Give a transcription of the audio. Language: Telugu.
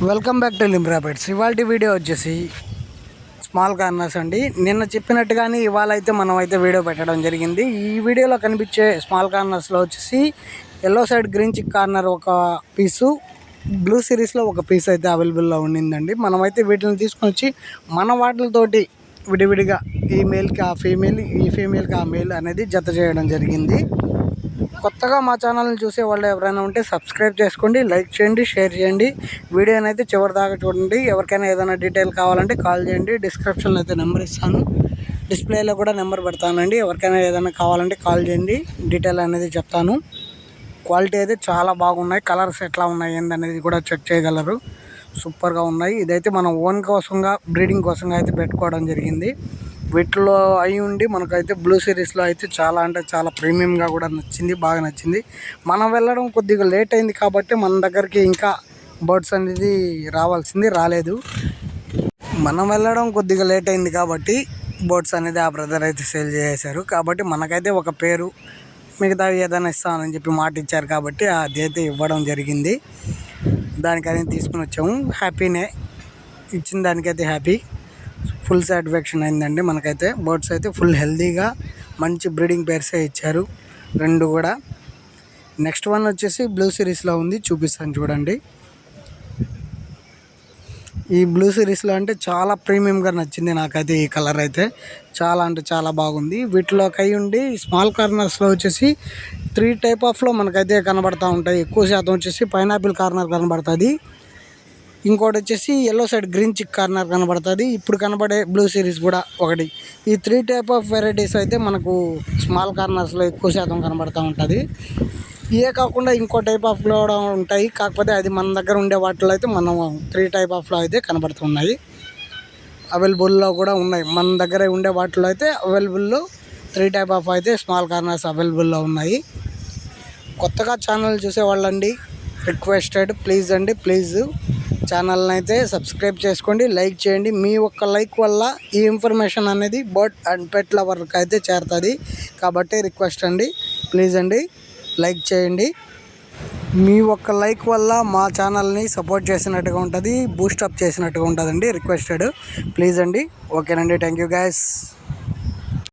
Welcome back to Limbra pets. ఇవాళ వీడియో వచ్చేసి స్మాల్ కార్నర్స్ అండి. నిన్న చెప్పినట్టుగానే ఇవాళ అయితే మనం అయితే వీడియో పెట్టడం జరిగింది. ఈ వీడియోలో కనిపించే స్మాల్ కార్నర్స్లో వచ్చేసి ఎల్లో సైడ్ గ్రీన్ చిక్ కార్నర్ ఒక పీసు, బ్లూ సిరీస్లో ఒక పీస్ అయితే అవైలబుల్లో ఉండిందండి. మనమైతే వీటిని తీసుకొని వచ్చి మన వాటితోటి విడివిడిగా ఈ మేల్కి ఆ ఫీమేల్, ఈ ఫీమేల్కి ఆ మేల్ అనేది జత చేయడం జరిగింది. కొత్తగా మా ఛానల్ని చూసే వాళ్ళు ఎవరైనా ఉంటే సబ్స్క్రైబ్ చేసుకోండి, లైక్ చేయండి, షేర్ చేయండి. వీడియోని అయితే చివరి దాకా చూడండి. ఎవరికైనా ఏదైనా డీటెయిల్ కావాలంటే కాల్ చేయండి. డిస్క్రిప్షన్లో అయితే నెంబర్ ఇస్తాను, డిస్ప్లేలో కూడా నెంబర్ పెడతానండి. ఎవరికైనా ఏదైనా కావాలంటే కాల్ చేయండి, డీటెయిల్ అనేది చెప్తాను. క్వాలిటీ అయితే చాలా బాగున్నాయి. కలర్స్ ఎట్లా ఉన్నాయి ఏందనేది కూడా చెక్ చేయగలరు. సూపర్గా ఉన్నాయి. ఇదైతే మనం ఓన్ కోసంగా, బ్రీడింగ్ కోసంగా అయితే పెట్టుకోవడం జరిగింది. వీటిలో అయి ఉండి మనకైతే బ్లూ సిరీస్లో అయితే చాలా అంటే చాలా ప్రీమియంగా కూడా నచ్చింది, బాగా నచ్చింది. మనం వెళ్ళడం కొద్దిగా లేట్ అయింది కాబట్టి మన దగ్గరికి ఇంకా బర్డ్స్ అనేది రాలేదు. మనం వెళ్ళడం కొద్దిగా లేట్ అయింది కాబట్టి బర్డ్స్ అనేది ఆ బ్రదర్ అయితే సేల్ చేసేశారు. కాబట్టి మనకైతే ఒక పేరు, మిగతా ఏదైనా ఇస్తానని చెప్పి మాట ఇచ్చారు కాబట్టి అది అయితే ఇవ్వడం జరిగింది. దానికైతే తీసుకుని వచ్చాము. హ్యాపీనే, ఇచ్చిన దానికైతే హ్యాపీ. ఫుల్ సాటిస్ఫాక్షన్ అయిందండి. మనకైతే బర్డ్స్ అయితే ఫుల్ హెల్తీగా మంచి బ్రీడింగ్ పేర్సే ఇచ్చారు రెండు కూడా. నెక్స్ట్ వన్ వచ్చేసి బ్లూ సిరీస్లో ఉంది, చూపిస్తాను చూడండి. ఈ బ్లూ సిరీస్లో అంటే చాలా ప్రీమియంగా నచ్చింది నాకైతే. ఈ కలర్ అయితే చాలా అంటే చాలా బాగుంది. వీటిలోకి అయి ఉండి స్మాల్ కార్నర్స్లో వచ్చేసి 3 టైప్ ఆఫ్లో మనకైతే కనబడతా ఉంటాయి. ఎక్కువ శాతం వచ్చేసి పైనాపిల్ కార్నర్ కనబడుతుంది, ఇంకోటి వచ్చేసి ఎల్లో సైడ్ గ్రీన్ చిక్ కార్నర్ కనబడుతుంది, ఇప్పుడు కనబడే బ్లూ సిరీస్ కూడా ఒకటి. ఈ 3 టైప్ ఆఫ్ వెరైటీస్ అయితే మనకు స్మాల్ కార్నర్స్లో ఎక్కువ శాతం కనబడుతూ ఉంటుంది. ఇవే కాకుండా ఇంకో టైప్ ఆఫ్లో కూడా ఉంటాయి, కాకపోతే అది మన దగ్గర ఉండే వాటిలో అయితే మనం 3 టైప్ ఆఫ్లో అయితే కనబడుతున్నాయి. అవైలబుల్లో కూడా ఉన్నాయి. మన దగ్గర ఉండే వాటిలో అయితే అవైలబుల్లో 3 టైప్ ఆఫ్ అయితే స్మాల్ కార్నర్స్ అవైలబుల్లో ఉన్నాయి. కొత్తగా ఛానల్ చూసేవాళ్ళండి, రిక్వెస్టెడ్ ప్లీజ్ ఛానల్ని అయితే సబ్స్క్రైబ్ చేసుకోండి, లైక్ చేయండి. మీ ఒక్క లైక్ వల్ల ఈ ఇన్ఫర్మేషన్ అనేది బర్డ్ అండ్ పెట్ లవర్కి అయితే చేరుతుంది. కాబట్టి రిక్వెస్ట్ అండి, ప్లీజ్ అండి లైక్ చేయండి. మీ ఒక్క లైక్ వల్ల మా ఛానల్ని సపోర్ట్ చేసినట్టుగా ఉంటుంది, బూస్టప్ చేసినట్టుగా ఉంటుందండి. రిక్వెస్టెడ్, ప్లీజ్ అండి. ఓకేనండి, థ్యాంక్ యూ గైస్.